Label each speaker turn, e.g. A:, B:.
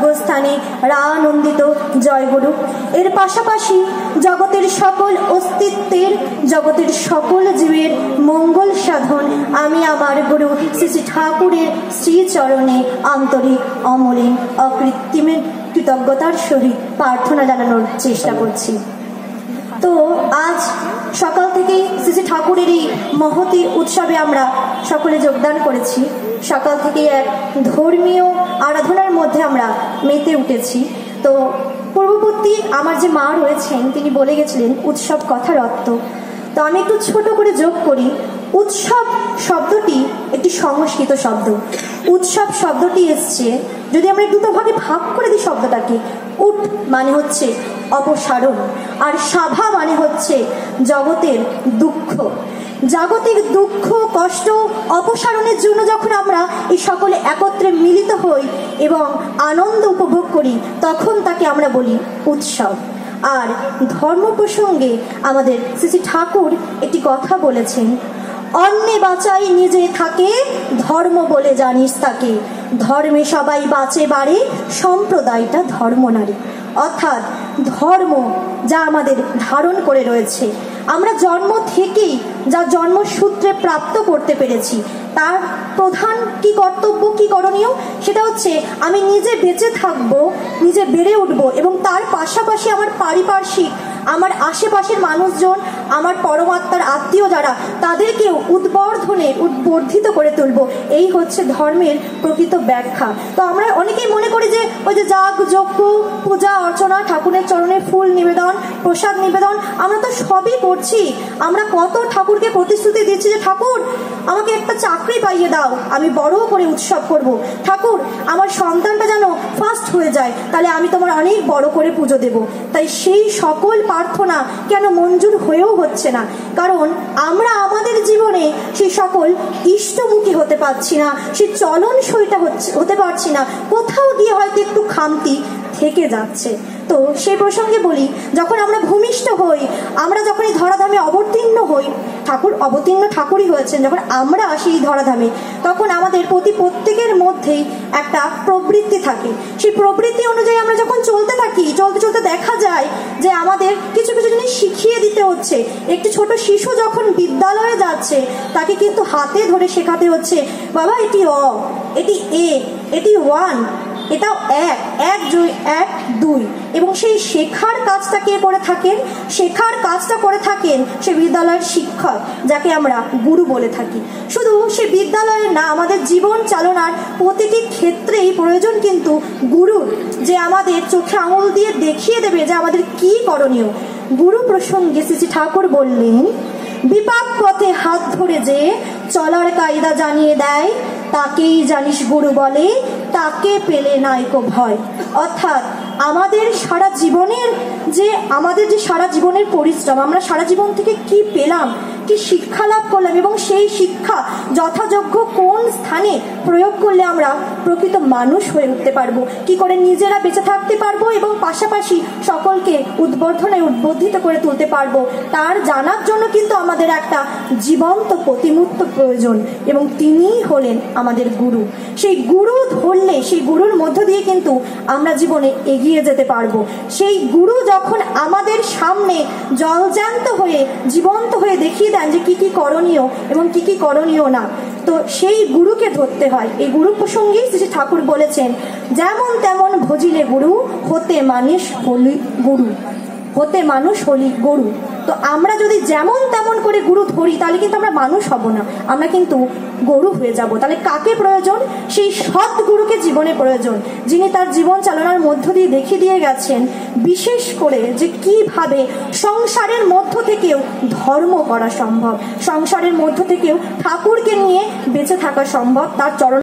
A: সর্বস্থানে রানন্দিত জয়গুরু। এর পাশাপাশি জগতের সকল অস্তিত্বের, জগতের সকল জীবের মঙ্গল সাধন আমি আমার গুরু শ্রী শ্রী ঠাকুরের শ্রীচরণে আন্তরিক, অমলিন, অকৃত্রিমের কৃতজ্ঞতার সহিত প্রার্থনা জানানোর চেষ্টা করছি। তো আজ সকাল থেকেই শ্রী শ্রী ঠাকুরের এই মহতী উৎসবে আমরা সকলে যোগদান করেছি। সকাল থেকে এক ধর্মীয় আরাধনার মধ্যে আমরা মেতে উঠেছি। তো পূর্ববর্তী আমার যে মা রয়েছেন তিনি বলে গেছিলেন উৎসব কথার অর্থ। তো আমি একটু ছোট করে যোগ করি, উৎসব শব্দটি একটি সংস্কৃত শব্দ। উৎসব শব্দটি এসছে, যদি আমরা দুটো ভাগে ভাগ করে দিই শব্দটাকে, উট মানে হচ্ছে অপসারণ, আর সাভা মানে হচ্ছে জগতের দুঃখ। জাগতিক দুঃখ কষ্ট অপসারণের জন্য যখন আমরা এই সকলে একত্রে মিলিত হই এবং আনন্দ উপভোগ করি, তখন তাকে আমরা বলি উৎসব। আর ধর্ম প্রসঙ্গে আমাদের শ্রী শ্রী ঠাকুর একটি কথা বলেছেন, অন্নে বাঁচাই নিজে থাকে, ধর্ম বলে জানিস তাকে, ধর্মে সবাই বাঁচে বাড়ে, সম্প্রদায়টা ধর্ম নারী। অর্থাৎ ধর্ম যা আমাদের ধারণ করে রয়েছে, আমরা জন্ম থেকেই যা জন্মসূত্রে প্রাপ্ত করতে পেরেছি, তার প্রধান কি কর্তব্য, কি করণীয়, সেটা হচ্ছে আমি নিজে বেঁচে থাকবো, নিজে বেড়ে উঠবো এবং তার পাশাপাশি আমার পারিপার্শ্বিক, আমার আশেপাশের মানুষজন, আমার পরমাত্মার আত্মীয় যারা, তাদেরকেও উদ্বর্ধিত করে তুলবো। এই হচ্ছে ধর্মের প্রকৃত ব্যাখ্যা। তো আমরা অনেকেই মনে করি যে ওই যে যাগ যজ্ঞ, পূজা অর্চনা, ঠাকুরের চরণে ফুল নিবেদন, প্রসাদ নিবেদন, আমরা তো সবই করছি। আমরা কত ঠাকুরকে প্রতিশ্রুতি দিচ্ছি যে ঠাকুর আমাকে একটা চাকরি পাইয়ে দাও, আমি বড় করে উৎসব করব, ঠাকুর আমার সন্তানটা যেন ফার্স্ট হয়ে যায়, তাহলে আমি তোমার অনেক বড় করে পুজো দেব। তাই সেই সকল প্রার্থনা কেন মঞ্জুর হয়েও হচ্ছে না? কারণ আমরা আমাদের জীবনে সেই সকল ইষ্টমুখী হতে পারছি না, সেই চলনসইটা হতে পারছি না, কোথাও গিয়ে হয়তো একটু খামতি থেকে যাচ্ছে। তো সেই প্রসঙ্গে বলি, যখন আমরা ভূমিষ্ঠ হই, আমরা যখন এই ধরাধামে অবতীর্ণ হই, ঠাকুর অবতীর্ণ ঠাকুরই হয়েছেন, যখন আমরা আসি এই ধরাধামে, তখন আমাদের প্রত্যেকের মধ্যেই একটা প্রবৃত্তি থাকে। সেই প্রবৃত্তি অনুযায়ী আমরা যখন চলতে থাকি, চলতে চলতে দেখা যায় যে আমাদের কিছু কিছু জিনিস শিখিয়ে দিতে হচ্ছে। একটি ছোট শিশু যখন বিদ্যালয়ে যাচ্ছে, তাকে কিন্তু হাতে ধরে শেখাতে হচ্ছে, বাবা এটি অ, এটি এ, এটি ওয়ান, এটাও এক দুই। এবং সেই শেখার কাজটা কে করে থাকেন? শেখার কাজটা করে থাকেন সে বিদ্যালয়ের শিক্ষক, যাকে আমরা গুরু বলে থাকি। শুধু সে বিদ্যালয়ে না, আমাদের জীবন চালনার প্রতিটি ক্ষেত্রেই প্রয়োজন কিন্তু গুরুর, যে আমাদের চোখে আঙুল দিয়ে দেখিয়ে দেবে যে আমাদের কি করণীয়। গুরু প্রসঙ্গে শ্রী ঠাকুর বললেন, বিপাক পথে হাত ধরে যে চলার কায়দা জানিয়ে দেয়, তাকেই জানিস গুরু বলে, তাকে পেলে নাইকো ভয়। অর্থাৎ আমাদের সারা জীবনের পরিশ্রম, আমরা সারা জীবন থেকে কি পেলাম, কি শিক্ষা লাভ করলাম, এবং সেই শিক্ষা যথাযোগ্য কোন স্থানে প্রয়োগ করলে আমরা প্রকৃত মানুষ হয়ে উঠতে পারবো, কি করে নিজেরা বেঁচে থাকতে পারবো এবং পাশাপাশি সকলকে উদ্বুদ্ধিত করে তুলতে পারবো, তার জানার জন্য কিন্তু আমাদের একটা জীবন্ত প্রতিমূর্ত প্রয়োজন, এবং তিনিই হলেন আমাদের গুরু। সেই গুরু ধরলে, সেই গুরুর মধ্য দিয়ে কিন্তু আমরা জীবনে এগিয়ে যেতে পারবো। সেই গুরু যখন আমাদের সামনে জলজ্যান্ত হয়ে, জীবন্ত হয়ে দেখিয়ে দেন যে কি কি করণীয় এবং কি কি করণীয় না, তো সেই গুরুকে ধরতে হয়। এই গুরু প্রসঙ্গেই শ্রী ঠাকুর বলেছেন, যেমন তেমন ভজিলে গুরু, হতে মানুষ হলি গুরু, হতে মানুষ হলি গরু। তো আমরা যদি যেমন তেমন করে গুরু ধরি, তাহলে কিন্তু আমরা মানুষ হব না, আমরা কিন্তু গরু হয়ে যাব। তাহলে কাকে প্রয়োজন? সেই সৎ গুরুকে জীবনে প্রয়োজন, যিনি তার জীবন চালনার মধ্য দিয়ে দেখিয়ে দিয়ে গেছেন বিশেষ করে যে কিভাবে সংসারের মধ্য থেকেও ধর্ম করা সম্ভব, সংসারের মধ্য থেকেও ঠাকুরকে নিয়ে বেঁচে থাকা সম্ভব, তার চরণ